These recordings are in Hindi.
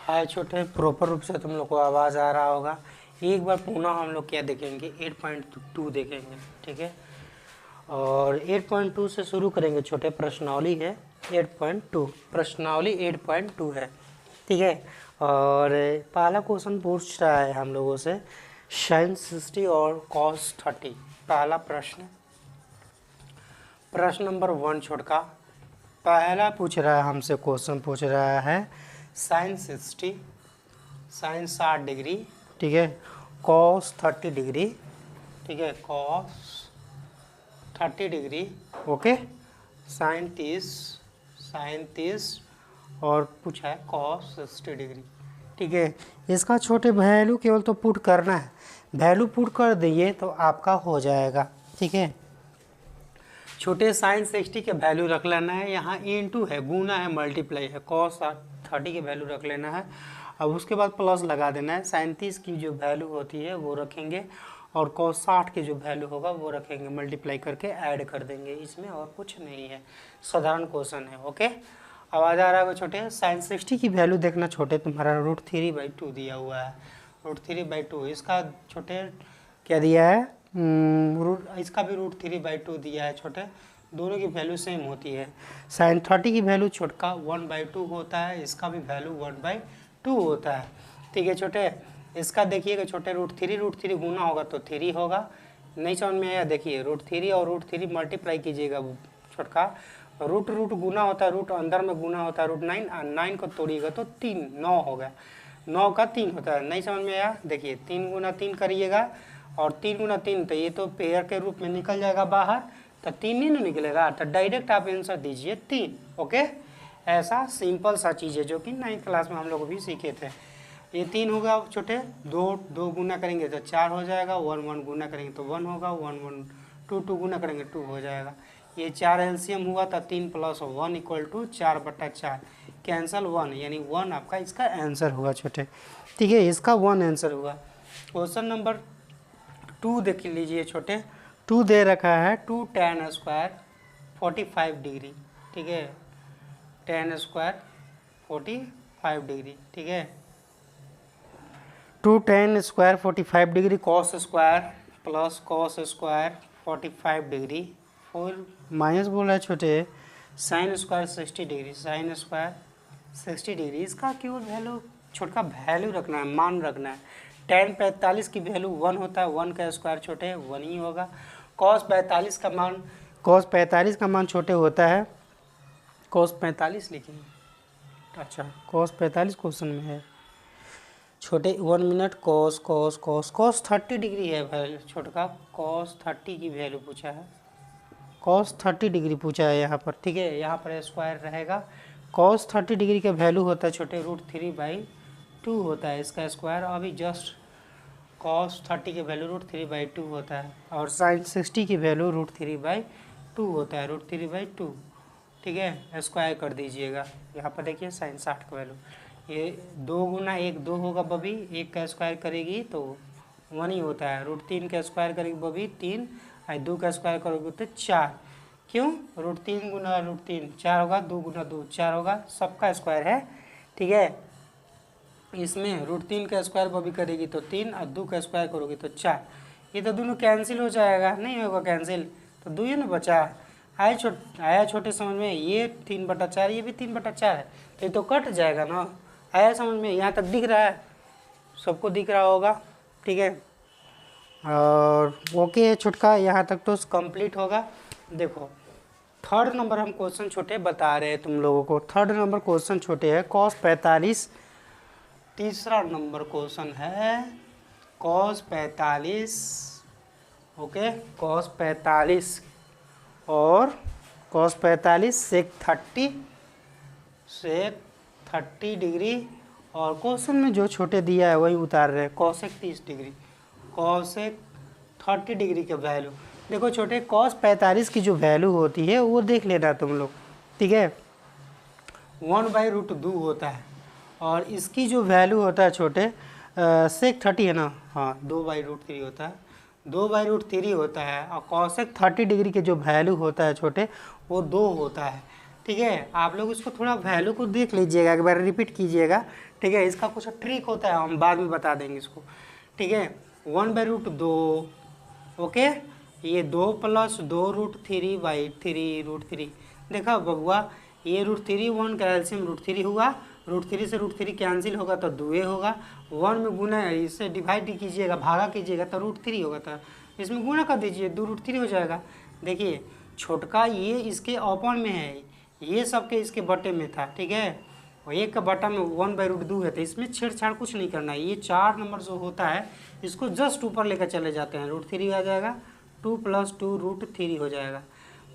हाय छोटे, प्रॉपर रूप से तुम लोग को आवाज़ आ रहा होगा। एक बार पुनः हम लोग क्या देखेंगे, 8.2 देखेंगे, ठीक है। और 8.2 से शुरू करेंगे छोटे। प्रश्नावली है 8.2, प्रश्नावली 8.2 है, ठीक है। और पहला क्वेश्चन पूछ रहा है हम लोगों से sin 60 और cos 30। पहला प्रश्न नंबर 1 छोटका पहला पूछ रहा है हमसे, क्वेश्चन पूछ रहा है sin 60, sin 60 डिग्री, ठीक है, cos 30 डिग्री, ठीक है, cos 30 डिग्री, ओके, sin 30 और पूछा है cos 60 डिग्री, ठीक है। इसका छोटे वैल्यू केवल तो पुट करना है, वैल्यू पुट कर दिए तो आपका हो जाएगा, ठीक है। छोटे sin 60 के वैल्यू रख लेना है, यहाँ इनटू है, गुना है, मल्टीप्लाई है, cos 30 के वैल्यू रख लेना है। अब उसके बाद प्लस लगा देना है। sin 30 की जो वैल्यू होती है वो रखेंगे और cos 60 की जो वैल्यू होगा वो रखेंगे, मल्टीप्लाई करके ऐड कर देंगे, इसमें और कुछ नहीं है, साधारण क्वेश्चन है, ओके। आवाज़ आ रहा है छोटे। sin 60 की वैल्यू देखना छोटे, तुम्हारा √3/2 दिया हुआ है, √3/2। इसका छोटे क्या दिया है, इसका भी √3/2 दिया है छोटे, दोनों की वैल्यू सेम होती है। sin 30 की वैल्यू छोटका 1/2 होता है, इसका भी वैल्यू 1/2 होता है, ठीक है छोटे। इसका देखिएगा छोटे, √3 गुना होगा तो 3 होगा, नहीं समझ में आया, देखिए √3 और √3 मल्टीप्लाई कीजिएगा छोटका, रूट गुना होता है, रूट अंदर में गुना होता है, √9 और 9 को तोड़िएगा तो 3, 9 हो गया, 9 का 3 होता है, नहीं समझ में आया। देखिए 3 गुना 3 करिएगा और 3 गुना 3 तो ये तो पेयर के रूप में निकल जाएगा बाहर, तो 3 नहीं निकलेगा, तो डायरेक्ट आप आंसर दीजिए 3, ओके। ऐसा सिंपल सा चीज़ है जो कि 9th क्लास में हम लोग भी सीखे थे। ये 3 होगा छोटे, 2 गुना करेंगे तो 4 हो जाएगा, 1 गुना करेंगे तो 1 होगा, 2 गुना करेंगे 2 हो जाएगा। ये 4 एलसीएम हुआ था, 3 + 1 = 4/4, कैंसल 1, यानी 1 आपका इसका आंसर हुआ छोटे, ठीक है। इसका 1 आंसर हुआ। क्वेश्चन नंबर 2 देख लीजिए छोटे, 2 दे रखा है 2 tan² 45 डिग्री, ठीक है, tan² 45 डिग्री, ठीक है। 2 tan² 45 degree cos² + cos² 45 degree, और माइनस बोल रहा है छोटे sin² 60 डिग्री, sin² 60 डिग्री। इसका केवल वैल्यू छोटा वैल्यू रखना है, मान रखना है। tan 45 की वैल्यू 1 होता है, 1 का स्क्वायर छोटे 1 ही होगा। cos 45 का मान छोटे होता है, cos 45 लिखिए, अच्छा cos 45 क्वेश्चन में है छोटे, 1 मिनट, cos 30 डिग्री है वैल्यू छोटका, cos 30 की वैल्यू पूछा है, cos 30 डिग्री पूछा है यहाँ पर, ठीक है। यहाँ पर स्क्वायर रहेगा, cos 30 डिग्री का वैल्यू होता है छोटे √3/2 होता है, इसका स्क्वायर अभी जस्ट cos 30 की वैल्यू √3/2 होता है, और sin 60 की वैल्यू √3/2 होता है, √3/2, ठीक है। स्क्वायर कर दीजिएगा, यहाँ पर देखिए sin 60 का वैल्यू, ये 2 गुना 1 2 होगा बबी, 1 का स्क्वायर करेगी तो 1 ही होता है, √3 का स्क्वायर करेगी बबी 3, और 2 का स्क्वायर करोगे तो 4, क्यों, √3 गुना √3 4 होगा, 2 गुना 2 4 होगा, सबका स्क्वायर है, ठीक है। इसमें √3 का स्क्वायर बबी करेगी तो 3, और 2 का स्क्वायर करोगे तो 4, ये तो दोनों कैंसिल हो जाएगा, नहीं होगा कैंसिल, तो 2 ही ना बचा। आया छोटे समझ में, ये 3/4, ये भी 3/4 है, तो ये तो कट जाएगा ना, आया समझ में, यहाँ तक दिख रहा है, सबको दिख रहा होगा, ठीक है। और ओके है छुटका, यहाँ तक तो कंप्लीट होगा। देखो थर्ड नंबर हम क्वेश्चन छोटे बता रहे हैं तुम लोगों को, थर्ड नंबर क्वेश्चन छोटे है cos 45, तीसरा नंबर क्वेश्चन है cos 45, ओके, cos 45 और cos 45 sec 30 डिग्री, और क्वेश्चन में जो छोटे दिया है वही उतार रहे हैं, cosec 30 डिग्री, cosec 30 डिग्री के वैल्यू देखो छोटे, cos 45 की जो वैल्यू होती है वो देख लेना तुम लोग, ठीक है, 1/√2 होता है, और इसकी जो वैल्यू होता है छोटे sec 30 है ना, हाँ 2/√3 होता है, 2/√3 होता है, और cosec 30 डिग्री के जो वैल्यू होता है छोटे वो 2 होता है, ठीक है, आप लोग इसको थोड़ा वैल्यू को देख लीजिएगा, एक बार रिपीट कीजिएगा, ठीक है। इसका कुछ ट्रिक होता है, हम बाद में बता देंगे इसको, ठीक है। 1/√2, ओके, ये 2 + 2√3/3 देखा बबुआ, ये √3 1 का एलसीएम √3 हुआ, √3 से √3 कैंसिल होगा तो 2 होगा, 1 में गुना इससे डिवाइड कीजिएगा, भागा कीजिएगा तो √3 होगा, तो इसमें गुना कर दीजिए 2√3 हो जाएगा। देखिए छोटका ये इसके ओपन में है, ये सबके इसके बटे में था, ठीक है, और एक का बटा में 1/√2 है, तो इसमें छेड़छाड़ कुछ नहीं करना है। ये 4 नंबर जो होता है इसको जस्ट ऊपर लेकर चले जाते हैं, √3 आ जाएगा, 2 + 2 √3 हो जाएगा,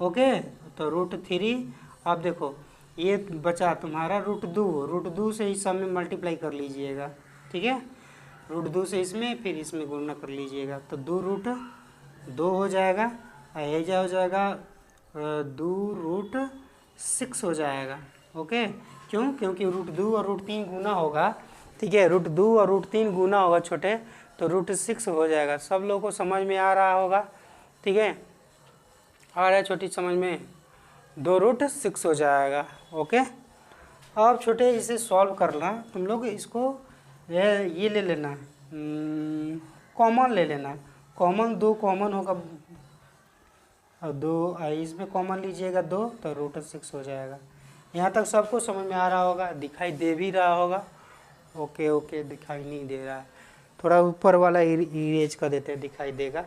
ओके। तो √3, अब देखो ये बचा तुम्हारा √2 से इस सब में मल्टीप्लाई कर लीजिएगा, ठीक है, √2 से इसमें, फिर इसमें गुणा कर लीजिएगा, तो 2√2 हो जाएगा, ऐजा हो जाएगा 2√6 हो जाएगा, ओके। क्यों? क्योंकि √2 और √3 गुना होगा, ठीक है, √2 और √3 गुना होगा छोटे, तो √6 हो जाएगा। सब लोगों को समझ में आ रहा होगा, ठीक है, आ रहा है छोटी समझ में, 2√6 हो जाएगा, ओके। अब छोटे इसे सॉल्व करना, तुम लोग इसको ये ले लेना, कॉमन ले लेना, कॉमन 2 कॉमन होगा, और 2 इसमें कॉमन लीजिएगा 2, तो √6 हो जाएगा। यहाँ तक सबको समझ में आ रहा होगा, दिखाई दे भी रहा होगा, ओके ओके, दिखाई नहीं दे रहा है, थोड़ा ऊपर वाला इरेज कर देते हैं, दिखाई देगा,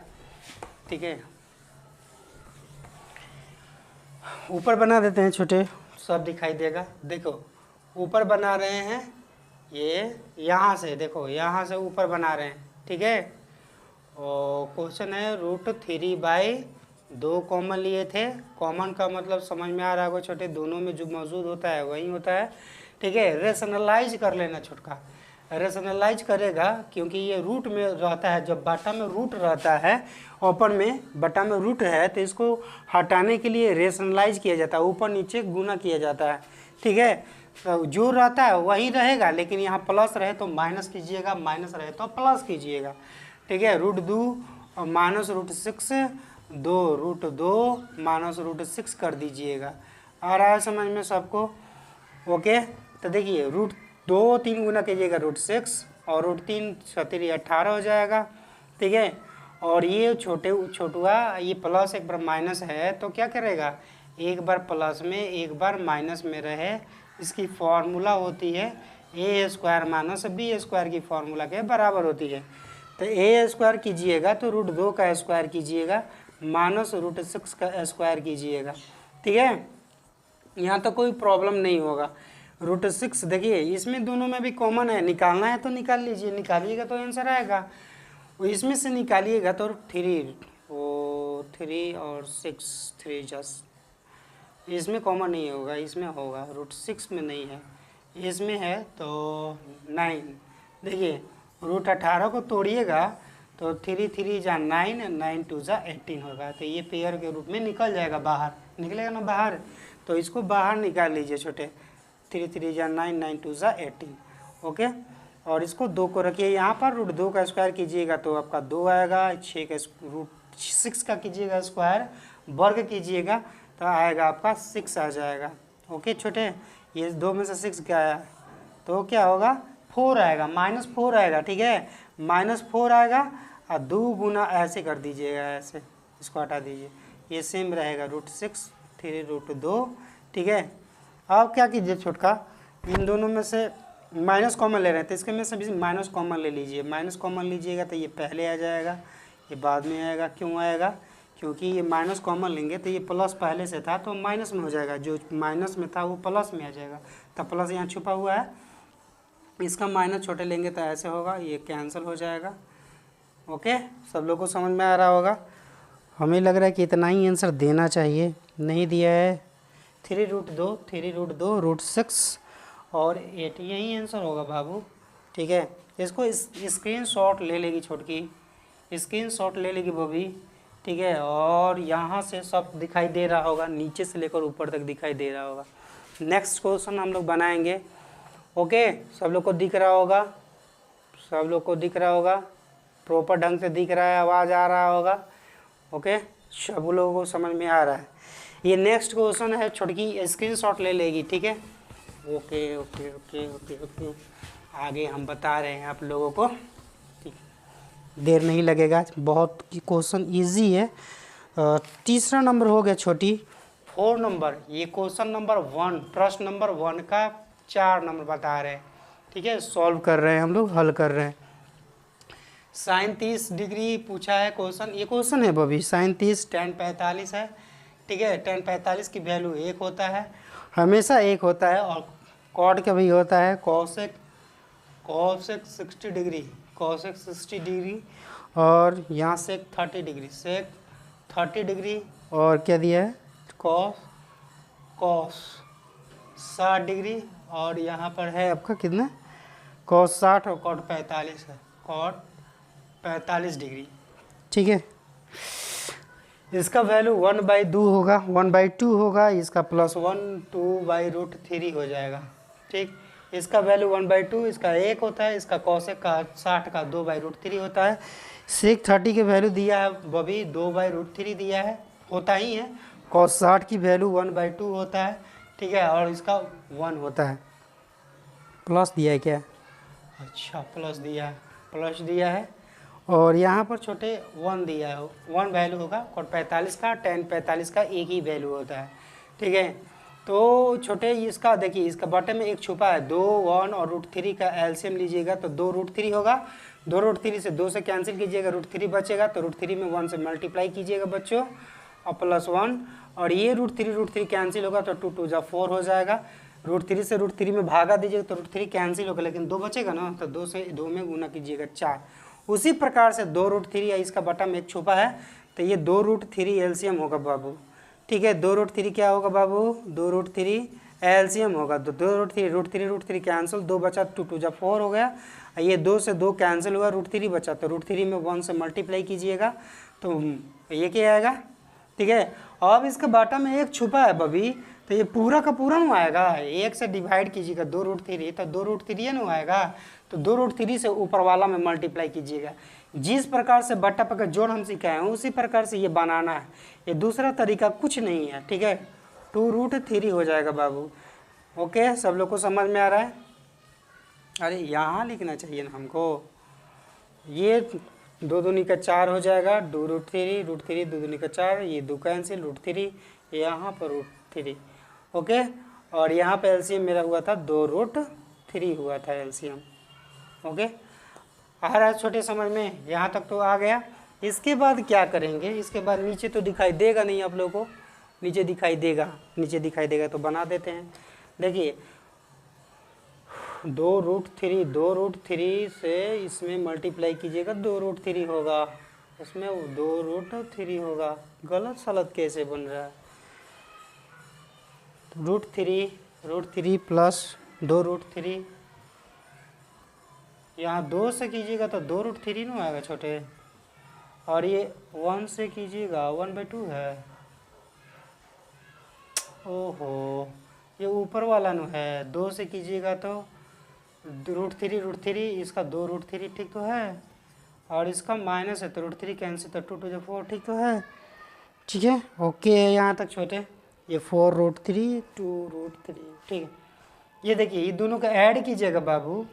ठीक है, ऊपर बना देते हैं छोटे, सब दिखाई देगा। देखो ऊपर बना रहे हैं, ये यहाँ से देखो, यहाँ से ऊपर बना रहे हैं, ठीक है, और क्वेश्चन है √3/2 कॉमन लिए थे, कॉमन का मतलब समझ में आ रहा होगा छोटे, दोनों में जो मौजूद होता है वही होता है, ठीक है। रेशनलाइज कर लेना छोटका, रेशनलाइज करेगा, क्योंकि ये रूट में रहता है, जब बाटा में रूट रहता है, ओपन में बटा में रूट है, तो इसको हटाने के लिए रेशनलाइज किया जाता है, ऊपर नीचे गुना किया जाता है, ठीक है। तो जो रहता है वही रहेगा, लेकिन यहाँ प्लस रहे तो माइनस कीजिएगा, माइनस रहे तो प्लस कीजिएगा, ठीक है। √2 और -√6, 2√2 -√6 कर दीजिएगा, आ रहा है समझ में सबको, ओके। तो देखिए √2 3 गुना कीजिएगा √6, और √3 × 18 हो जाएगा, ठीक है। और ये छोटुआ ये प्लस एक बार माइनस है, तो क्या करेगा, एक बार प्लस में एक बार माइनस में रहे, इसकी फॉर्मूला होती है a² - b² की फॉर्मूला के बराबर होती है। तो a² कीजिएगा तो √2 का स्क्वायर कीजिएगा, -√6 का स्क्वायर कीजिएगा, ठीक है। यहाँ तो कोई प्रॉब्लम नहीं होगा। √6 देखिए इसमें दोनों में भी कॉमन है, निकालना है तो निकाल लीजिए, निकालिएगा तो आंसर आएगा, इसमें से निकालिएगा तो 3 और 6 3 जस्ट, इसमें कॉमन नहीं होगा, इसमें होगा, √6 में नहीं है, इसमें है तो 9। देखिए √18 को तोड़िएगा तो 3 3 जा 9, 9 2 जा 18 होगा, तो ये पेयर के रूप में निकल जाएगा, बाहर निकलेगा ना बाहर, तो इसको बाहर निकाल लीजिए छोटे, 3 3 जा 9, 9 2 जा 18, ओके। और इसको 2 को रखिए यहाँ पर, √2 का स्क्वायर कीजिएगा तो आपका 2 आएगा, 6 का √6 का कीजिएगा स्क्वायर, वर्ग कीजिएगा तो आएगा आपका 6 आ जाएगा, ओके छोटे। ये 2 में से 6 क्या आया, तो क्या होगा 4 आएगा, -4 आएगा, ठीक है, -4 आएगा, और 2 गुना ऐसे कर दीजिएगा, ऐसे इसको हटा दीजिए, ये सेम रहेगा, √6 3√2, ठीक है। अब क्या कीजिए छोटका, इन दोनों में से माइनस कॉमन ले रहे हैं, तो इसके में से भी माइनस कॉमन ले लीजिए, माइनस कॉमन लीजिएगा तो ये पहले आ जाएगा, ये बाद में आएगा, क्यों आएगा, क्योंकि ये माइनस कॉमन लेंगे तो ये प्लस पहले से था तो माइनस में हो जाएगा, जो माइनस में था वो प्लस में आ जाएगा, तो प्लस यहाँ छुपा हुआ है, इसका माइनस छोटे लेंगे तो ऐसे होगा, ये कैंसिल हो जाएगा, ओके। सब लोग को समझ में आ रहा होगा, हमें लग रहा है कि इतना ही आंसर देना चाहिए, नहीं दिया है, 3√2 √6 और 8, यही आंसर होगा बाबू, ठीक है। इसको स्क्रीनशॉट ले लेगी छोटकी, स्क्रीनशॉट ले लेगी बॉबी, ठीक है। और यहाँ से सब दिखाई दे रहा होगा, नीचे से लेकर ऊपर तक दिखाई दे रहा होगा। नेक्स्ट क्वेश्चन हम लोग बनाएंगे, ओके। सब लोग को दिख रहा होगा, सब लोग को दिख रहा होगा, प्रॉपर ढंग से दिख रहा है, आवाज़ आ रहा होगा, ओके, सब लोगों को समझ में आ रहा है। ये नेक्स्ट क्वेश्चन है, छुटकी स्क्रीनशॉट ले लेगी, ठीक है। Okay okay okay okay okay, आगे हम बता रहे हैं आप लोगों को, ठीक, देर नहीं लगेगा, बहुत क्वेश्चन इजी है। तीसरा नंबर हो गया छोटी, 4 नंबर, ये क्वेश्चन नंबर 1, प्रश्न नंबर 1 का 4 नंबर बता रहे हैं, ठीक है, सॉल्व कर रहे हैं हम लोग, हल कर रहे हैं। साइन 30 डिग्री पूछा है क्वेश्चन, ये क्वेश्चन है बबी, साइन 30 tan 45 है, ठीक है। tan 45 की वैल्यू 1 होता है, हमेशा 1 होता है, और कॉट का भी होता है कॉसेक 60 डिग्री, कॉसेक 60 डिग्री, और यहाँ से 30 डिग्री, सेक 30 डिग्री, और क्या दिया है कॉस 60 डिग्री, और यहाँ पर है आपका कितना, कॉस 60 और कॉट 45 है, कॉट 45 डिग्री, ठीक है। इसका वैल्यू 1/2 होगा, 1/2 होगा, इसका +1 2/√3 हो जाएगा, ठीक। इसका वैल्यू 1/2, इसका 1 होता है, इसका कॉसेक का 60 का 2/√3 होता है। सेक 30 की वैल्यू दिया है बबी 2/√3 दिया है, होता ही है। कॉस 60 की वैल्यू 1/2 होता है, ठीक है, और इसका 1 होता है। प्लस दिया है क्या, अच्छा प्लस दिया है, और यहाँ पर छोटे 1 दिया है, 1 वैल्यू होगा, कॉट 45 का tan 45 का एक ही वैल्यू होता है, ठीक है। तो छोटे इसका देखिए, इसका बॉटम में एक छुपा है, 2 1 और √3 का एलसीएम लीजिएगा तो 2√3 होगा, 2√3 से 2 से कैंसिल कीजिएगा, √3 बचेगा, तो √3 में 1 से मल्टीप्लाई कीजिएगा बच्चों, और +1, और ये √3 कैंसिल होगा तो 2 2 4 हो जाएगा, √3 से √3 में भागा दीजिएगा तो √3 कैंसिल होगा, लेकिन 2 बचेगा ना, तो 2 से 2 में गुना कीजिएगा 4। उसी प्रकार से 2√3 इसका बटन एक छुपा है, तो ये 2√3 एलसीएम होगा बाबू, ठीक है। 2√3 क्या होगा बाबू, 2√3 एलसीएम होगा, तो 2√3 कैंसिल, 2 बचा, 2 2 4 हो गया, ये 2 से 2 कैंसिल हुआ, √3 बचा, तो √3 में 1 से मल्टीप्लाई कीजिएगा तो ये क्या आएगा, ठीक है। अब इसका बॉटम में एक छुपा है बबी, तो ये पूरा का पूरा ना आएगा, 1 से डिवाइड कीजिएगा 2√3, तो 2√3 ना आएगा, तो 2√3 से ऊपर वाला में मल्टीप्लाई कीजिएगा। जिस प्रकार से बट्टा पका जोड़ हम सिखाए हैं उसी प्रकार से ये बनाना है, ये दूसरा तरीका कुछ नहीं है, ठीक है। 2√3 हो जाएगा बाबू, ओके, सब लोग को समझ में आ रहा है। अरे यहाँ लिखना चाहिए ना हमको, ये 2 दूनी का 4 हो जाएगा, 2√3 2 दूनी का 4, ये 2 कैंसिल, √3 यहाँ पर √3, ओके। और यहाँ पे एलसीएम मेरा हुआ था 2√3 हुआ था एलसीएम, ओके। आ रहा है छोटे समझ में, यहाँ तक तो आ गया। इसके बाद क्या करेंगे, इसके बाद नीचे तो दिखाई देगा नहीं आप लोगों को, नीचे दिखाई देगा तो बना देते हैं। देखिए 2√3 से इसमें मल्टीप्लाई कीजिएगा, 2√3 होगा, उसमें 2√3 होगा, गलत सलत कैसे बन रहा है, √3 प्लस 2√3, यहाँ 2 से कीजिएगा तो 2√3 ना आएगा छोटे, और ये 1 से कीजिएगा 1/2 है, ओहो ये ऊपर वाला न है, 2 से कीजिएगा तो √3 इसका 2√3 ठीक तो है, और इसका माइनस है तो √3 कैंसिल, तो 2 2 4 ठीक तो है, ठीक है, ओके है यहाँ तक छोटे। ये 4√3 2√3, ठीक है। ये देखिए ये दोनों का ऐड कीजिएगा बाबू,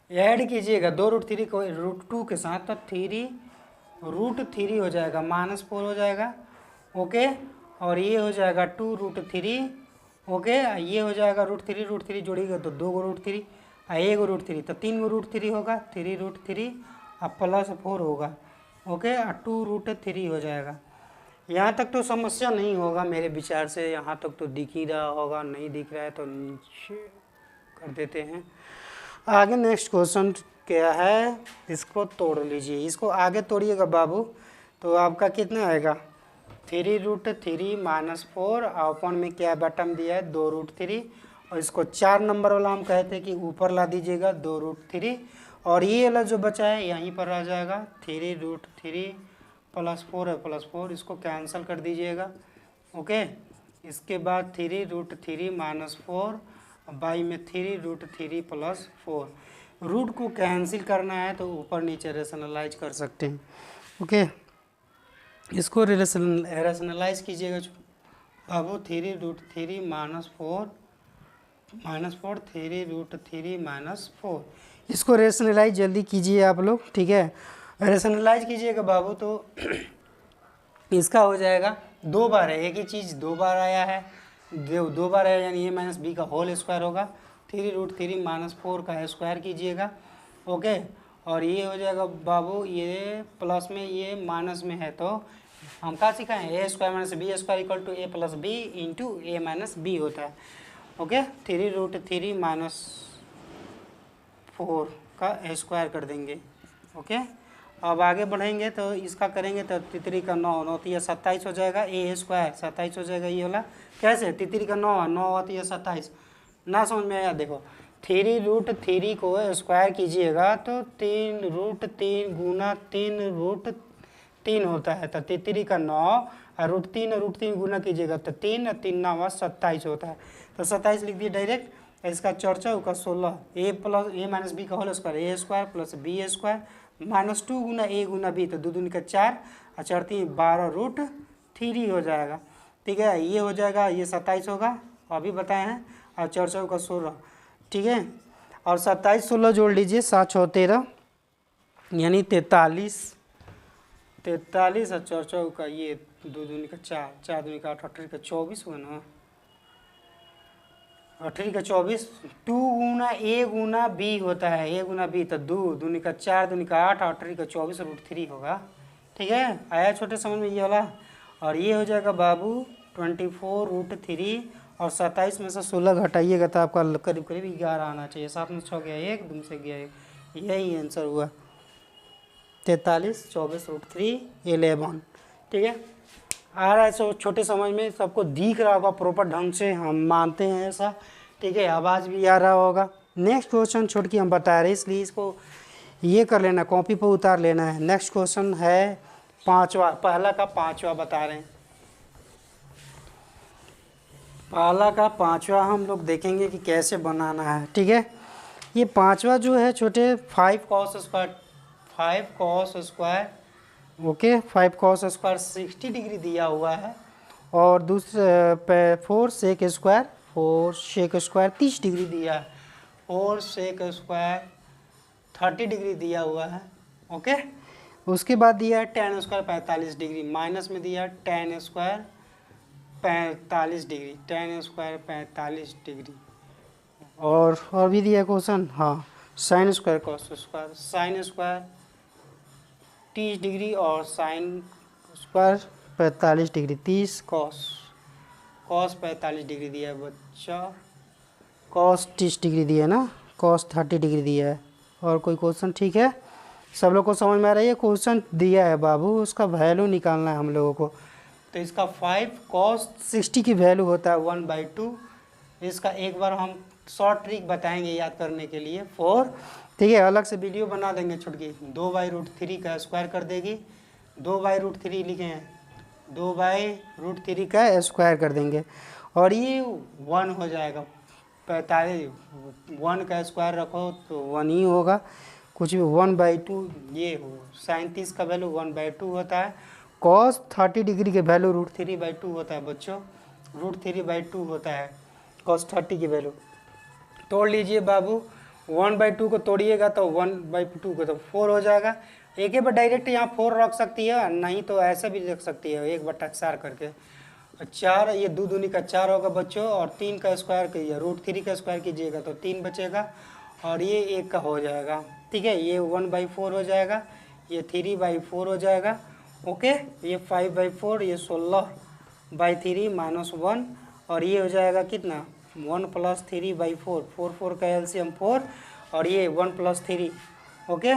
ऐड कीजिएगा 2√3 को √2 के साथ, तो 3√3 हो जाएगा, -4 हो जाएगा, ओके। और ये हो जाएगा 2√3, ओके। ये हो जाएगा √3 जोड़िएगा तो 2 √3, 1 √3 तो 3 √3 होगा, 3√3 और +4 होगा, ओके, 2√3 हो जाएगा। यहाँ तक तो समस्या नहीं होगा मेरे विचार से, यहाँ तक तो दिख ही रहा होगा, नहीं दिख रहा है तो नीचे कर देते हैं। आगे नेक्स्ट क्वेश्चन क्या है, इसको तोड़ लीजिए, इसको आगे तोड़िएगा बाबू, तो आपका कितना आएगा 3√3 -4, अपन में क्या बटन दिया है 2√3, और इसको 4 नंबर वाला हम कहते हैं कि ऊपर ला दीजिएगा 2√3, और ये वाला जो बचा है यहीं पर आ जाएगा 3√3 +4 है, +4 इसको कैंसिल कर दीजिएगा, ओके। इसके बाद 3√3 -4 बाई में 3√3 +4, रूट को कैंसिल करना है तो ऊपर नीचे रेशनलाइज कर सकते हैं, ओके। इसको रेशनलाइज कीजिएगा बाबू। 3√3 -4 3√3 -4, इसको रेशनलाइज जल्दी कीजिए आप लोग, ठीक है। रेशनलाइज कीजिएगा बाबू तो इसका हो जाएगा 2 बार है, एक ही चीज़ 2 बार आया है, 2 बार आया यानी a माइनस बी का होल स्क्वायर होगा। 3√3 -4 का स्क्वायर कीजिएगा, ओके। और ये हो जाएगा बाबू, ये प्लस में ये माइनस में है, तो हम क्या सीखा है, a square minus B square equal to a plus B into a minus B होता है, ओके। 3√3 -4 का स्क्वायर कर देंगे, ओके। अब आगे बढ़ेंगे तो इसका करेंगे तो तितरी का 9 होती है 27 हो जाएगा, a स्क्वायर 27 हो जाएगा, ये वाला कैसे, तितरी का 9 होती है 27, ना समझ में आया देखो। 3√3 को स्क्वायर कीजिएगा तो 3√3 गुना 3√3 होता है, तो तितरी का 9 और √3 गुना कीजिएगा तो 3 और 3 9 27 होता है, तो 27 लिख दिए डायरेक्ट। इसका 4 का 16, a माइनस बी का whole square, a square plus b square -2 गुना a गुना b, तो 2 दूनी का 4 और 4 3 12√3 हो जाएगा, ठीक है। ये हो जाएगा, ये 27 होगा अभी बताए हैं, और 4 का 16, ठीक है। और 27 16 जोड़ लीजिए, 7 6 13 यानी 43 और 4 का ये 2 दूनी का 4, 4 दूनी का 8, 18 का 24 हुआ ना, 18 का 24, 2 गुना a गुना b होता है, a गुना b, तो 2 दूनी का 4 दूनी का 8, 18 का 24 √3 होगा, ठीक है। आया छोटे समझ में ये वाला। और ये हो जाएगा बाबू 24√3, और 27 में से 16 घटाइएगा तो आपका करीब करीब 11 आना चाहिए, 7 में 6 गया 1, 2 से गया 1, यही आंसर हुआ 43 24√3 11, ठीक है। आ रहा है सो छोटे समझ में, सबको दिख रहा होगा प्रॉपर ढंग से, हम मानते हैं ऐसा, ठीक है। आवाज़ भी आ रहा होगा। नेक्स्ट क्वेश्चन छोड़ के हम बता रहे हैं, इसलिए इसको ये कर लेना, कॉपी पर उतार लेना है। नेक्स्ट क्वेश्चन है 5वां, पहला का 5वां बता रहे हैं। पहला का 5वां हम लोग देखेंगे कि कैसे बनाना है, ठीक है। ये 5वां जो है छोटे 5 cos square, okay, 5 cos square 60 degree दिया हुआ है, और दूसरे 4 sec स्क्वायर 30 डिग्री दिया है, 4 sec स्क्वायर 30 डिग्री दिया हुआ है, ओके। उसके बाद दिया है tan स्क्वायर 45 डिग्री, माइनस में दिया है tan square 45 degree, tan square 45 degree, और भी दिया क्वेश्चन, हाँ, sin square cos square, sin square 30 degree और sin square 45 degree, 30 cos 45 degree दिया है बच्चा, cos 30 डिग्री दिया है ना, cos 30 डिग्री दिया है। और कोई क्वेश्चन, ठीक है, सब लोग को समझ में आ रहा है। ये क्वेश्चन दिया है बाबू, उसका वैल्यू निकालना है हम लोगों को, तो इसका 5 cos 60 की वैल्यू होता है 1/2। इसका एक बार हम शॉर्ट ट्रिक बताएंगे याद करने के लिए, 4, ठीक है, अलग से वीडियो बना देंगे छुटकी, 2/√3 का स्क्वायर कर देगी, 2/√3 लिखे हैं, 2/√3 का स्क्वायर कर देंगे, और ये 1 हो जाएगा, 45, 1 का स्क्वायर रखो तो 1 ही होगा, कुछ भी 1/2, ये हो sin 30 का वैल्यू 1/2 होता है, cos 30 डिग्री के वैल्यू √3/2 होता है बच्चों, √3/2 होता है cos 30 की वैल्यू। तोड़ लीजिए बाबू, 1/2 को तोड़िएगा तो 1/2 को तो 4 हो जाएगा, एक ही बार डायरेक्ट यहाँ 4 रख सकती है, नहीं तो ऐसे भी रख सकती है 1/4 करके, 4, ये 2 दूनी का 4 होगा बच्चों, और 3 का स्क्वायर कीजिए, √3 का स्क्वायर कीजिएगा तो 3 बचेगा, और ये 1 का हो जाएगा, ठीक है। ये 1/4 हो जाएगा, ये 3/4 हो जाएगा, ओके। ये 5/4, ये 16/3 -1, और ये हो जाएगा कितना, 1 + 3/4, 4 का एलसीएम 4, और ये 1 + 3, ओके।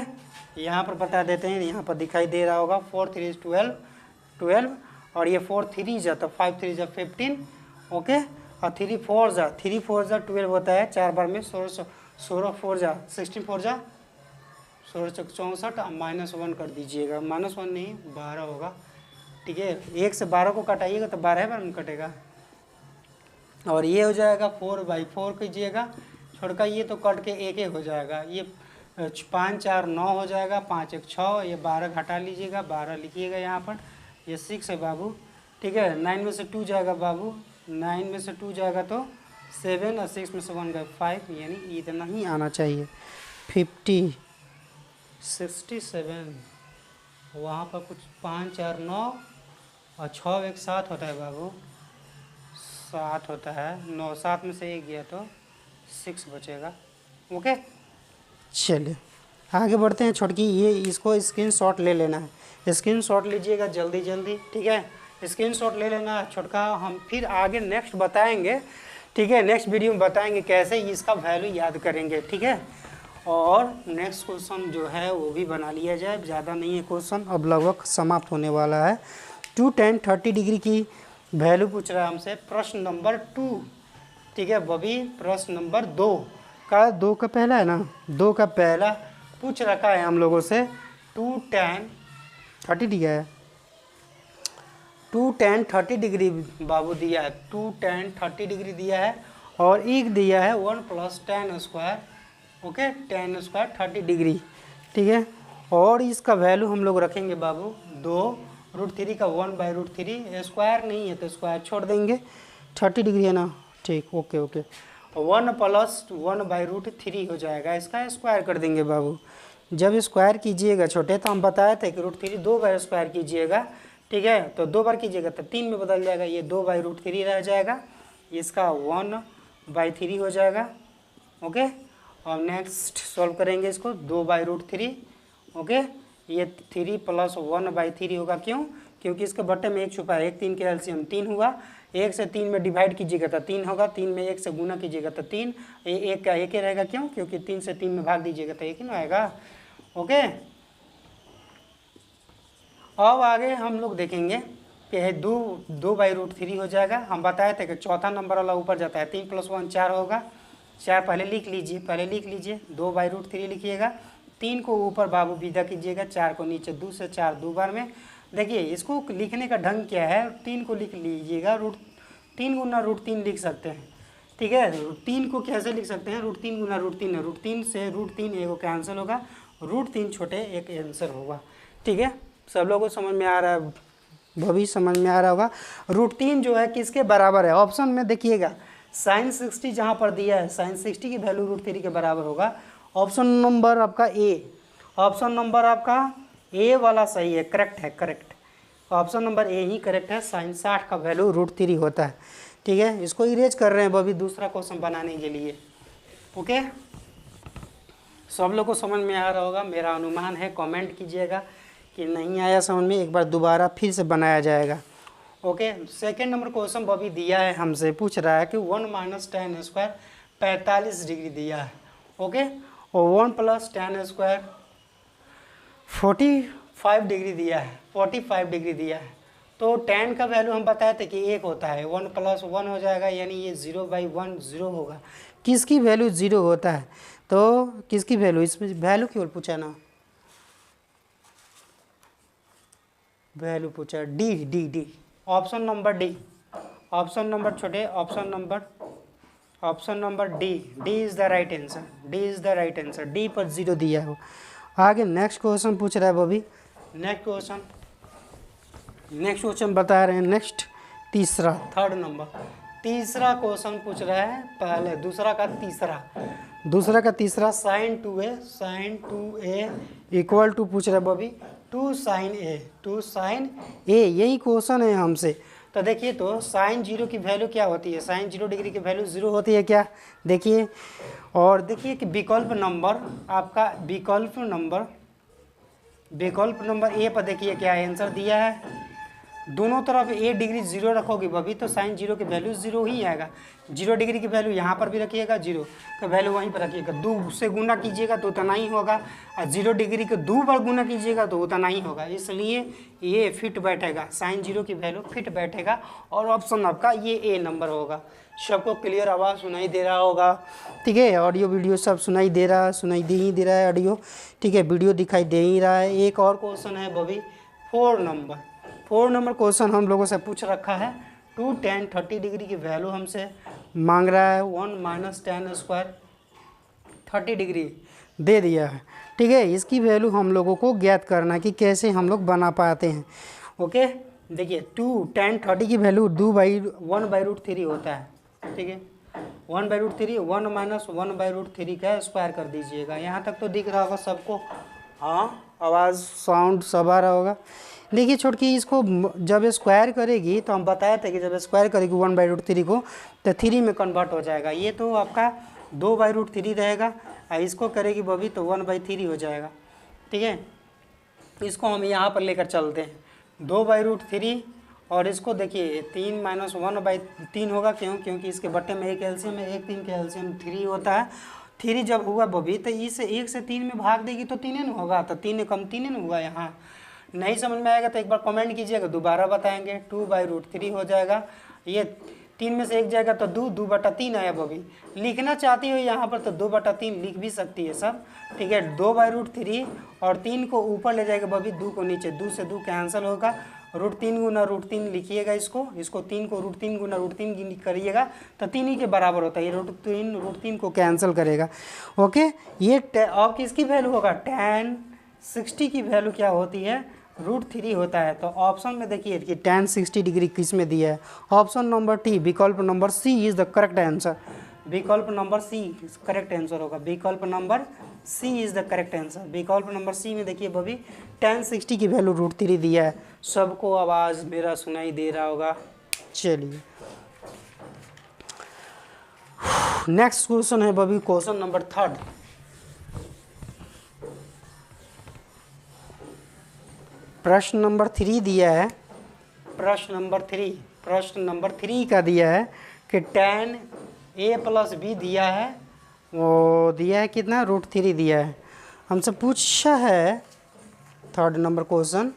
यहाँ पर बता देते हैं, यहाँ पर दिखाई दे रहा होगा, 4 3 12, और ये 4 3 जा तो 5 3 जा 15, ओके, और 3 4 जा 12 होता है, 4 बार में 16 4 जा 16 4 जा 16 64, -1 कर दीजिएगा, -1 नहीं 12 होगा, ठीक है। 1 से 12 को कटाइएगा तो 12 बार में कटेगा, और ये हो जाएगा 4/4 कीजिएगा, छोड़कर ये तो कट के 1 हो जाएगा, ये 5 4 9 हो जाएगा, 5 1 6, ये 12 घटा लीजिएगा, 12 लिखिएगा यहाँ पर, ये 6 है बाबू, ठीक है। 9 में से 2 जाएगा बाबू, 9 में से 2 जाएगा तो 7 और 6 में से 1 गया 5, यानी इतना ही आना चाहिए। 50, 67, वहाँ पर कुछ 5 और 9 और 6 एक साथ होता है बाबू, 7 होता है। 9 7 में से 1 गया तो 6 बचेगा। ओके, चलिए आगे बढ़ते हैं छोटकी। ये इसको स्क्रीनशॉट ले लेना है, स्क्रीनशॉट लीजिएगा जल्दी जल्दी, ठीक है। स्क्रीनशॉट ले लेना है छोटका। हम फिर आगे नेक्स्ट बताएंगे, ठीक है। नेक्स्ट वीडियो में बताएंगे कैसे इसका वैल्यू याद करेंगे, ठीक है। और नेक्स्ट क्वेश्चन जो है वो भी बना लिया जाए, ज़्यादा नहीं है क्वेश्चन, अब लगभग समाप्त होने वाला है। 2 tan 30 डिग्री की वैल्यू पूछ रहा है हमसे, प्रश्न नंबर 2, ठीक है। बबी प्रश्न नंबर 2 का पहला है ना, 2 का पहला पूछ रखा है हम लोगों से। 2 tan 30 दिया है, 2 tan 30 डिग्री बाबू दिया है, 2 tan 30 डिग्री दिया है, और एक दिया है 1 + tan square, okay, tan square 30 degree, ठीक है। और इसका वैल्यू हम लोग रखेंगे बाबू 2√3 का 1/√3, स्क्वायर नहीं है तो स्क्वायर छोड़ देंगे, 30 डिग्री है ना, ठीक, ओके ओके। 1 + 1/√3 हो जाएगा, इसका स्क्वायर कर देंगे बाबू। जब स्क्वायर कीजिएगा छोटे तो हम बताए थे कि √3 2 बार स्क्वायर कीजिएगा, ठीक है। तो 2 बार कीजिएगा तो 3 में बदल जाएगा, ये 2/√3 रह जाएगा, इसका 1/3 हो जाएगा, ओके। और नेक्स्ट सॉल्व करेंगे इसको, 2/√3, ओके। ये 3 + 1/3 होगा, क्यों? क्योंकि इसके बट्टे में 1 छुपा है, 1 3 के एलसीएम 3 हुआ, 1 से 3 में डिवाइड कीजिएगा तो 3 होगा, 3 में 1 से गुना कीजिएगा तो 3, 1 का 1 ही रहेगा, क्यों? क्योंकि 3 से 3 में भाग दीजिएगा तो 1 ही ना आएगा, ओके। अब आगे हम लोग देखेंगे कि 2/√3 हो जाएगा। हम बताए थे कि चौथा नंबर वाला ऊपर जाता है, 3 + 1 4 होगा, 4 पहले लिख लीजिए, 2/√3 लिखिएगा, 3 को ऊपर बाबू विदा कीजिएगा, 4 को नीचे, 2 से 4 2 बार में। देखिए इसको लिखने का ढंग क्या है, 3 को लिख लीजिएगा, √3 गुना √3 लिख सकते हैं, ठीक है। 3 को कैसे लिख सकते हैं, √3 गुना √3 है, √3 से √3 एगो कैंसिल होगा, √3 छोटे एक आंसर होगा, ठीक है। सब लोगों को समझ में आ रहा है, भविष्य समझ में आ रहा होगा। √3 जो है किसके बराबर है, ऑप्शन में देखिएगा, sin 60 जहाँ पर दिया है, sin 60 की वैल्यू √3 के बराबर होगा। ऑप्शन नंबर आपका ए, ऑप्शन नंबर आपका ए वाला सही है, करेक्ट है, correct, option number A he correct है। sin 60 का वैल्यू √3 होता है, ठीक है। इसको इरेज कर रहे हैं अभी दूसरा क्वेश्चन बनाने के लिए, ओके। सब लोग को समझ में आ रहा होगा, मेरा अनुमान है, कमेंट कीजिएगा कि नहीं आया समझ में, एक बार दोबारा फिर से बनाया जाएगा, okay. Second number question Bobby दिया है हमसे, पूछ रहा है कि 1 - tan स्क्वायर 45 डिग्री दिया है, ओके। और 1 + tan स्क्वायर 45 डिग्री दिया है, 45 डिग्री दिया है। तो tan का वैल्यू हम बताए थे कि 1 होता है, 1 + 1 हो जाएगा, यानी ये 0/1 0 होगा। किसकी वैल्यू 0 होता है, तो किसकी वैल्यू, इसमें वैल्यू केवल पूछा ना, वैल्यू पूछा, D D D, option number D, option number छोटे, option number D, D is the right answer, D is the right answer, D पर 0 दिया हो। आगे नेक्स्ट क्वेश्चन पूछ रहा है बॉबी, नेक्स्ट क्वेश्चन बता रहे हैं, नेक्स्ट थर्ड नंबर तीसरा क्वेश्चन पूछ रहा है, पहले दूसरा का तीसरा sin 2a इक्वल टू पूछ रहा है बॉबी 2 sin a, यही क्वेश्चन है हमसे। तो देखिए तो sin 0 की वैल्यू क्या होती है, sin 0 डिग्री की वैल्यू 0 होती है क्या, देखिए। और देखिए कि विकल्प नंबर आपका, विकल्प नंबर ए पर देखिए क्या आंसर दिया है, दोनों तरफ a डिग्री 0 रखोगे बभी तो sin 0 की वैल्यू 0 ही आएगा। 0 डिग्री की वैल्यू यहाँ पर भी रखिएगा, 0 का वैल्यू वहीं पर रखिएगा, 2 से गुना कीजिएगा तो उतना ही होगा, और 0 डिग्री को 2 बार गुना कीजिएगा तो उतना ही होगा, इसलिए ये फिट बैठेगा, sin 0 की वैल्यू फिट बैठेगा, और ऑप्शन आपका ये ए नंबर होगा। सबको क्लियर आवाज़ सुनाई दे रहा होगा, ठीक है। ऑडियो वीडियो सब सुनाई दे रहा है ऑडियो, ठीक है, वीडियो दिखाई दे ही रहा है। एक और क्वेश्चन है बभी 4 नंबर क्वेश्चन हम लोगों से पूछ रखा है, 2 tan 30 डिग्री की वैल्यू हमसे मांग रहा है, 1 - tan स्क्वायर 30 डिग्री दे दिया है, ठीक है। इसकी वैल्यू हम लोगों को ज्ञात करना है कि कैसे हम लोग बना पाते हैं, ओके। देखिए 2 tan 30 की वैल्यू 1/√3 होता है, ठीक है। 1/√3 1 माइनस 1/√3 का स्क्वायर कर दीजिएगा। यहाँ तक तो दिख रहा होगा सबको, हाँ आवाज़ साउंड सब आ रहा होगा। देखिए छोटकी, इसको जब स्क्वायर करेगी तो हम बताए थे कि जब स्क्वायर करेगी 1/√3 को तो 3 में कन्वर्ट हो जाएगा। ये तो आपका 2/√3 रहेगा, और इसको करेगी बबी तो 1/3 हो जाएगा, ठीक है। इसको हम यहाँ पर लेकर चलते हैं 2/√3, और इसको देखिए 3 माइनस 1/3 होगा। क्योंकि इसके बट्टे में एक एलसीएम है, एक 3 के एलसीएम 3 होता है। 3 जब हुआ बबी तो इसे 1 से 3 में भाग देगी तो 3 न होगा, तो 3 कम 3 न हुआ। यहाँ नहीं समझ में आएगा तो एक बार कमेंट कीजिएगा, दोबारा बताएंगे। 2/√3 हो जाएगा, ये 3 में से 1 जाएगा तो 2/3 आया बबी। लिखना चाहती हो यहाँ पर तो 2/3 लिख भी सकती है सब, ठीक है। 2/√3 और 3 को ऊपर ले जाएगा बबी, 2 को नीचे, 2 से 2 कैंसिल होगा। √3 गुना √3 लिखिएगा इसको 3 को √3 गुना √3 करिएगा तो 3 ही के बराबर होता है। ये √3 को कैंसिल करेगा, ओके। ये अब किसकी वैल्यू होगा, tan 60 की वैल्यू क्या होती है, √3 होता है। तो ऑप्शन में देखिए कि tan 60 डिग्री किस में दिया है, ऑप्शन नंबर टी, विकल्प नंबर C is the correct answer. विकल्प नंबर सी करेक्ट आंसर होगा, विकल्प नंबर C is the correct answer. विकल्प नंबर सी में देखिए बबी tan 60 की वैल्यू √3 दिया है। सबको आवाज़ मेरा सुनाई दे रहा होगा। चलिए नेक्स्ट क्वेश्चन है बबी, क्वेश्चन नंबर 3। प्रश्न नंबर 3 दिया है, प्रश्न नंबर 3 का दिया है कि tan a + b दिया है, वो दिया है कितना, √3 दिया है। हमसे पूछा है 3rd नंबर क्वेश्चन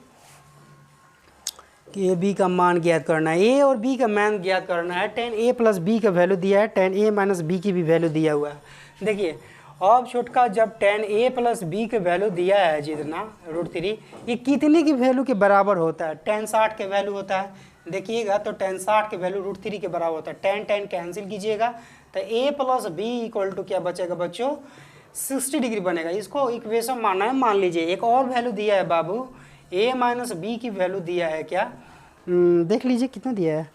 कि ए बी का मान ज्ञात करना है, ए और बी का मान ज्ञात करना है। tan a + b का वैल्यू दिया है, tan a - b की भी वैल्यू दिया हुआ है। देखिए अब छोटका, जब tan a + b के वैल्यू दिया है जितना √3, ये कितने की वैल्यू के बराबर होता है, tan 60 के वैल्यू होता है। देखिएगा तो tan 60 के वैल्यू √3 के बराबर होता है। tan कैंसिल कीजिएगा तो a + b = क्या बचेगा बच्चों, 60 डिग्री बनेगा। इसको इक्वेशन मानना है, मान लीजिए। एक और वैल्यू दिया है बाबू, a - b की वैल्यू दिया है क्या, देख लीजिए कितना दिया है,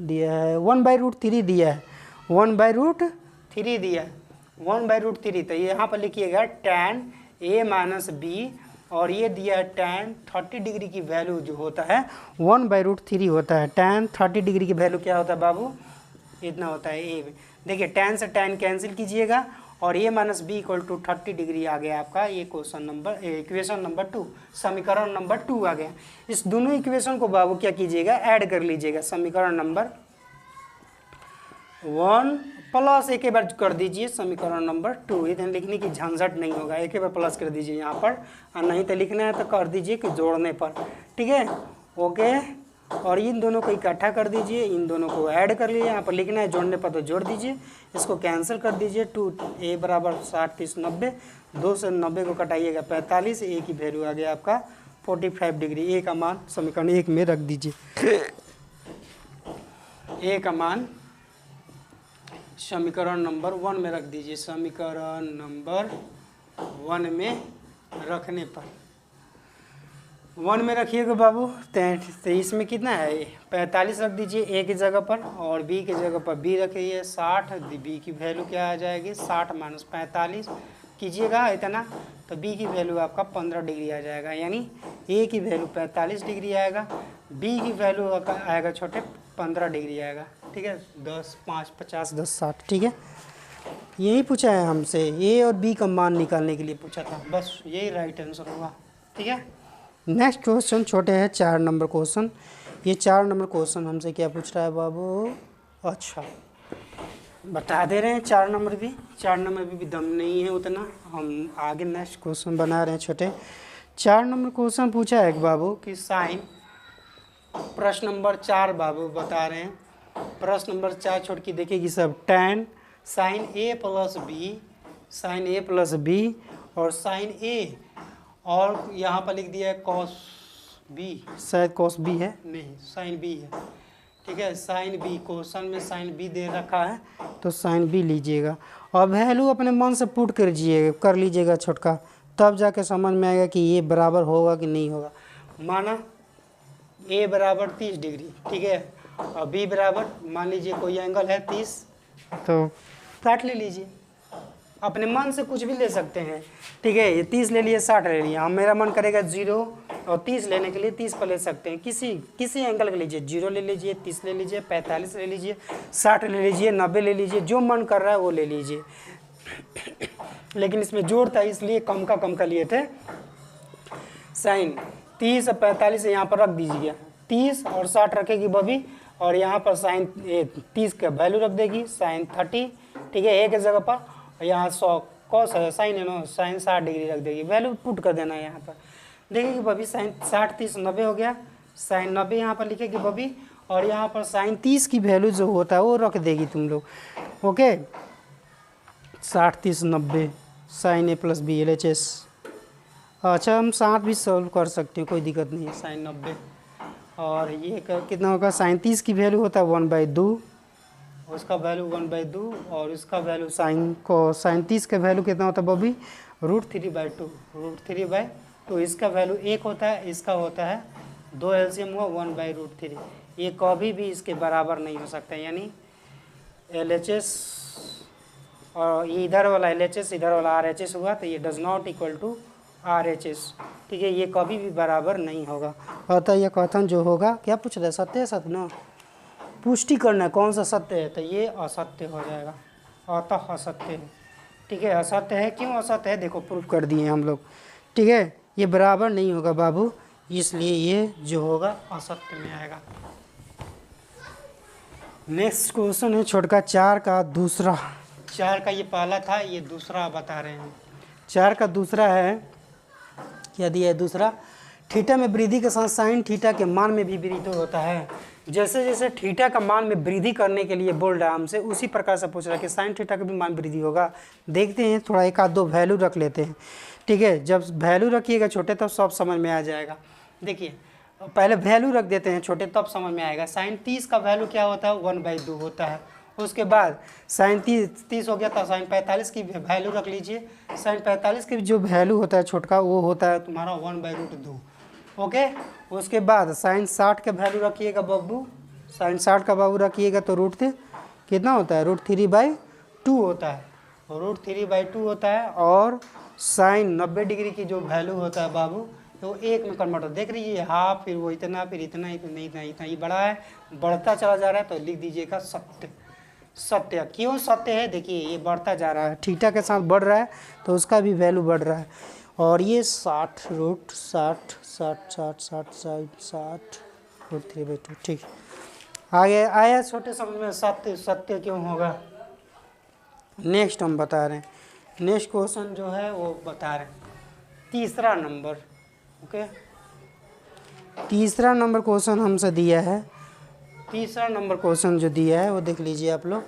दिया है 1/√3 दिया है, 1/√3 दिया है, 1/√3। तो यहाँ पर लिखिएगा tan a - b, और ये दिया है tan 30 डिग्री की वैल्यू जो होता है 1/√3 होता है। tan 30 डिग्री की वैल्यू क्या होता है बाबू, इतना होता है a। देखिए tan से tan कैंसिल कीजिएगा और a - b = 30 डिग्री आ गया आपका। ये इक्वेशन नंबर 2, समीकरण नंबर 2 आ गया। इस दोनों इक्वेशन को बाबू क्या कीजिएगा, ऐड कर लीजिएगा। समीकरण नंबर 1 प्लस एक बार कर दीजिए समीकरण नंबर 2। इधर लिखने की झंझट नहीं होगा, एक बार प्लस कर दीजिए यहाँ पर, और नहीं तो लिखना है तो कर दीजिए कि जोड़ने पर, ठीक है, ओके। और इन दोनों को इकट्ठा कर दीजिए, इन दोनों को ऐड कर लीजिए। यहाँ पर लिखना है जोड़ने पर तो जोड़ दीजिए, इसको कैंसिल कर दीजिए। 2a = 60 30 90, 2 से 90 को कटाइएगा 45, a की वैल्यू आ गया आपका 45 डिग्री। a का मान समीकरण 1 में रख दीजिए, a का मान समीकरण नंबर 1 में रख दीजिए। समीकरण नंबर 1 में रखने पर 1 में रखिएगा बाबू। तो इसमें कितना है, 45 रख दीजिए a की जगह पर, और b की जगह पर b रखिए 60। b की वैल्यू क्या आ जाएगी, 60 - 45 कीजिएगा इतना, तो b की वैल्यू आपका 15 डिग्री आ जाएगा। यानी a की वैल्यू 45 डिग्री आएगा, b की वैल्यू आएगा छोटे 15 डिग्री आएगा, ठीक है। 10 5 50 10 60, ठीक है। यही पूछा है हमसे, a और b का मान निकालने के लिए पूछा था, बस यही राइट आंसर होगा, ठीक है। नेक्स्ट क्वेश्चन छोटे है 4 नंबर क्वेश्चन। ये 4 नंबर क्वेश्चन हमसे क्या पूछ रहा है बाबू, अच्छा बता दे रहे हैं। 4 नंबर भी, 4 नंबर भी दम नहीं है उतना, हम आगे नेक्स्ट क्वेश्चन बना रहे हैं छोटे। 4 नंबर क्वेश्चन पूछा है बाबू कि साइन, प्रश्न नंबर 4 बाबू बता रहे हैं। प्रश्न नंबर 4 छोड़ के देखिएगी सब, tan sin a + b और sin a, और यहाँ पर लिख दिया है cos b, शायद cos b है, नहीं sin b है, ठीक है। sin b, क्वेश्चन में sin b दे रखा है तो sin b लीजिएगा, और वैल्यू अपने मन से पुट कर लीजिएगा छोटका, तब जाके समझ में आएगा कि ये बराबर होगा कि नहीं होगा। माना ए बराबर 30 डिग्री, ठीक है, और बी बराबर मान लीजिए कोई एंगल है 30, तो काट ले लीजिए, अपने मन से कुछ भी ले सकते हैं, ठीक है। ये 30 ले लिए, 60 ले लिए, हम मेरा मन करेगा 0 और 30 लेने के लिए 30 पर ले सकते हैं, किसी एंगल का लीजिए, 0 ले लीजिए, 30 ले लीजिए, 45 ले लीजिए, 60 ले लीजिए, 90 ले लीजिए, जो मन कर रहा है वो ले लीजिए। लेकिन इसमें जोड़ था इसलिए कम का लिए थे। साइन 30 और 45 यहाँ पर रख दीजिए, 30 और 60 रखेगी बबी, और यहाँ पर साइन 30 का वैल्यू रख देगी, साइन 30, ठीक है, एक जगह पर, और यहाँ 100 कॉस है, साइन है ना, साइन 60 डिग्री रख देगी, वैल्यू पुट कर देना है यहाँ पर। देखिए बबी साइन 60 30 90 हो गया, साइन 90 यहाँ पर लिखेगी बबी, और यहाँ पर साइन 30 की वैल्यू जो होता है वो रख देगी तुम लोग, ओके। 60 30 90 साइन ए प्लस बी LHS। अच्छा हम साथ भी सॉल्व कर सकते हैं, कोई दिक्कत नहीं है। साइन 90 और ये कितना होगा, साइन 30 की वैल्यू होता है 1/2, उसका वैल्यू 1/2, और इसका वैल्यू साइन 30 का वैल्यू कितना होता है बबी, √3/2, √3/2, इसका वैल्यू 1 होता है, इसका होता है 2 LCM हुआ 1/√3, ये कभी भी इसके बराबर नहीं हो सकता, यानी LHS और इधर वाला LHS इधर वाला RHS हुआ, तो ये does not equal to RHS, ठीक है, ये कभी भी बराबर नहीं होगा। अतः यह कथन जो होगा, क्या पूछ रहा है, सत्य है सत्य ना, पुष्टि करना है कौन सा सत्य है, तो ये असत्य हो जाएगा, अतः असत्य है, ठीक है। असत्य है, क्यों असत्य है, देखो प्रूफ कर दिए हम लोग, ठीक है, ये बराबर नहीं होगा बाबू, इसलिए ये जो होगा असत्य में आएगा। नेक्स्ट क्वेश्चन है छोटका 4 का दूसरा, 4 का ये पहला था, ये दूसरा बता रहे हैं। 4 का दूसरा है, क्या दिया है दूसरा, थीटा में वृद्धि के साथ साइन थीटा के मान में भी वृद्धि होता है। जैसे जैसे थीटा का मान में वृद्धि करने के लिए बोल रहा है हमसे, उसी प्रकार से पूछ रहा है कि साइन थीटा का भी मान वृद्धि होगा। देखते हैं, थोड़ा एक आध दो वैल्यू रख लेते हैं, ठीक है, जब वैल्यू रखिएगा छोटे तब सब समझ में आ जाएगा। देखिए पहले वैल्यू रख देते हैं छोटे, तब समझ में आएगा। साइन 30 का वैल्यू क्या होता है, 1/2 होता है। उसके बाद साइन 30 हो गया था, साइन 45 की वैल्यू रख लीजिए। साइन 45 की जो वैल्यू होता है छोटका, वो होता है तुम्हारा 1/√2, ओके। उसके बाद साइन 60 का वैल्यू रखिएगा बब्बू, साइन 60 का बाबू रखिएगा, तो कितना होता है, √3/2 होता है, √3/2 होता है। और साइन 90 डिग्री की जो वैल्यू होता है बाबू, तो एक में कन्वर्ट हो, देख रही है, हाफ, फिर वो इतना, फिर इतना, इतना इतना इतना, ये बड़ा है, बढ़ता चला जा रहा है, तो लिख दीजिएगा सत्य। सत्य क्यों सत्य है, देखिए ये बढ़ता जा रहा है, थीटा के साथ बढ़ रहा है, तो उसका भी वैल्यू बढ़ रहा है। और ये 60 √3/2, ठीक। आगे आया छोटे समझ में, सत्य सत्य क्यों होगा। नेक्स्ट हम बता रहे हैं, नेक्स्ट क्वेश्चन जो है वो बता रहे हैं, तीसरा नंबर, ओके। तीसरा नंबर क्वेश्चन हमसे दिया है, तीसरा नंबर क्वेश्चन जो दिया है वो देख लीजिए आप लोग।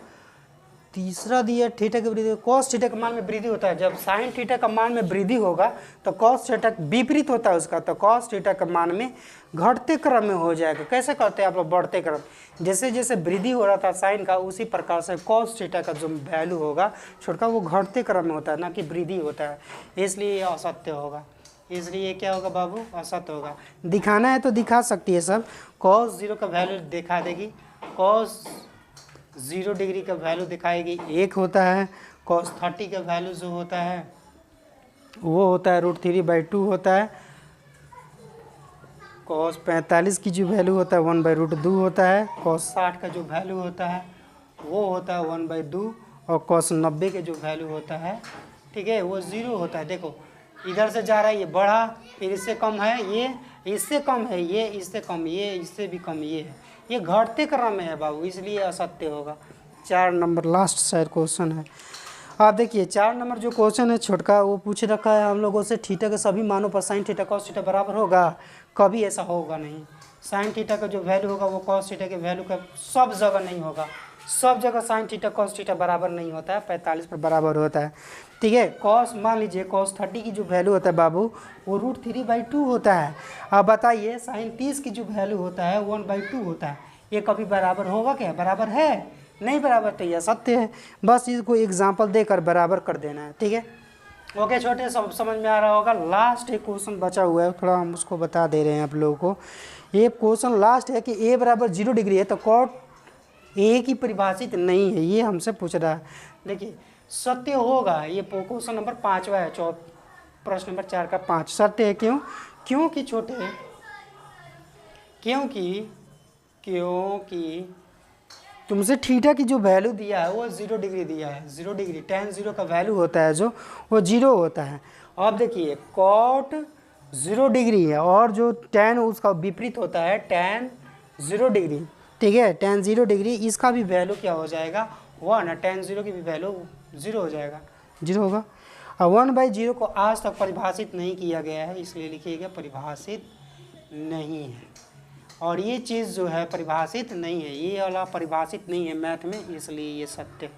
तीसरा दिया, थीटा की वृद्धि, कॉस थीटा का मान में वृद्धि होता है। जब साइन थीटा का मान में वृद्धि होगा तो कॉस थीटा विपरीत होता है उसका, तो कॉस थीटा का मान में घटते क्रम में हो जाएगा। कैसे करते हैं आप लोग, बढ़ते क्रम, जैसे जैसे वृद्धि हो रहा था साइन का, उसी प्रकार से कॉस थीटा का जो वैल्यू होगा छोटका, वो घटते क्रम में होता है, ना कि वृद्धि होता है, इसलिए ये असत्य होगा। इसलिए क्या होगा बाबू, असत्य होगा। दिखाना है तो दिखा सकती है सब, cos 0 का वैल्यू दिखा देगी, cos 0 डिग्री का वैल्यू दिखाएगी 1 होता है, cos 30 का वैल्यू जो होता है वो होता है √3/2 होता है, cos 45 की जो वैल्यू होता है 1/√2 होता है, cos 60 का जो वैल्यू होता है वो होता है 1/2, और cos 90 के जो वैल्यू होता है, ठीक है, वो 0 होता है। देखो इधर से जा रहा है, ये बढ़ा, फिर इससे कम है, ये इससे कम है, ये इससे कम, ये इससे भी कम, ये है, ये घटते क्रम में है बाबू, इसलिए असत्य होगा। 4 नंबर लास्ट शायद क्वेश्चन है। आप देखिए 4 नंबर जो क्वेश्चन है छोटका, वो पूछ रखा है हम लोगों से, थीटा के सभी मानों पर साइन थीटा कॉस थीटा बराबर होगा, कभी ऐसा होगा नहीं। साइन थीटा का जो वैल्यू होगा वो कॉस थीटा के वैल्यू का सब जगह नहीं होगा, सब जगह साइन थीटा कॉस थीटा बराबर नहीं होता है, 45 पर बराबर होता है, ठीक है। कॉस मान लीजिए cos 30 की जो वैल्यू होता है बाबू, वो √3/2 होता है। अब बताइए साइन 30 की जो वैल्यू होता है 1/2 होता है, ये कभी बराबर होगा क्या, बराबर है नहीं, बराबर तो यह सत्य है। बस इसको एग्जाम्पल देकर बराबर कर देना है, ठीक है। ओके छोटे, सब समझ में आ रहा होगा। लास्ट एक क्वेश्चन बचा हुआ है, थोड़ा हम उसको बता दे रहे हैं आप लोगों को। ये क्वेश्चन लास्ट है कि ए बराबर 0 डिग्री है तो कॉट ए की परिभाषित नहीं है, ये हमसे पूछ रहा है। देखिए सत्य होगा, ये क्वेश्चन नंबर 5वां है, प्रश्न नंबर 4 का 5 सत्य है। क्यों? क्योंकि छोटे, क्योंकि तुमसे थीटा की जो वैल्यू दिया है वो 0 डिग्री दिया है, 0 डिग्री, tan 0 का वैल्यू होता है जो वो 0 होता है। अब देखिए कॉट 0 डिग्री है और जो tan उसका विपरीत होता है tan 0 डिग्री, ठीक है। tan 0 डिग्री इसका भी वैल्यू क्या हो जाएगा 1, tan 0 की भी वैल्यू 0 हो जाएगा, 0 होगा। अब 1/0 को आज तक परिभाषित नहीं किया गया है, इसलिए लिखिएगा परिभाषित नहीं है। और ये चीज़ जो है परिभाषित नहीं है, ये वाला परिभाषित नहीं है मैथ में, इसलिए ये सत्य है,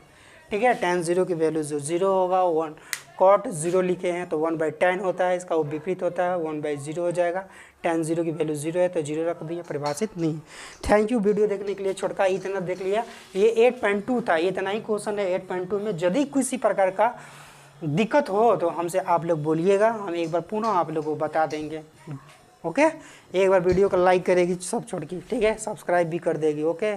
ठीक है। tan 0 की वैल्यू जो 0 होगा, 1 cot 0 लिखे हैं तो 1/tan होता है, इसका वो विपरीत होता है 1/0 हो जाएगा। tan 0 की वैल्यू 0 है तो 0 रख दिया, परिभाषित नहीं है। थैंक यू वीडियो देखने के लिए। छोटका इतना देख लिया, ये 8.2 था, इतना ही क्वेश्चन है 8.2 में। यदि किसी प्रकार का दिक्कत हो तो हमसे आप लोग बोलिएगा, हम एक बार पुनः आप लोग को बता देंगे। ओके, एक बार वीडियो को लाइक करेगी सब छोटकी, ठीक है, सब्सक्राइब भी कर देगी। ओके।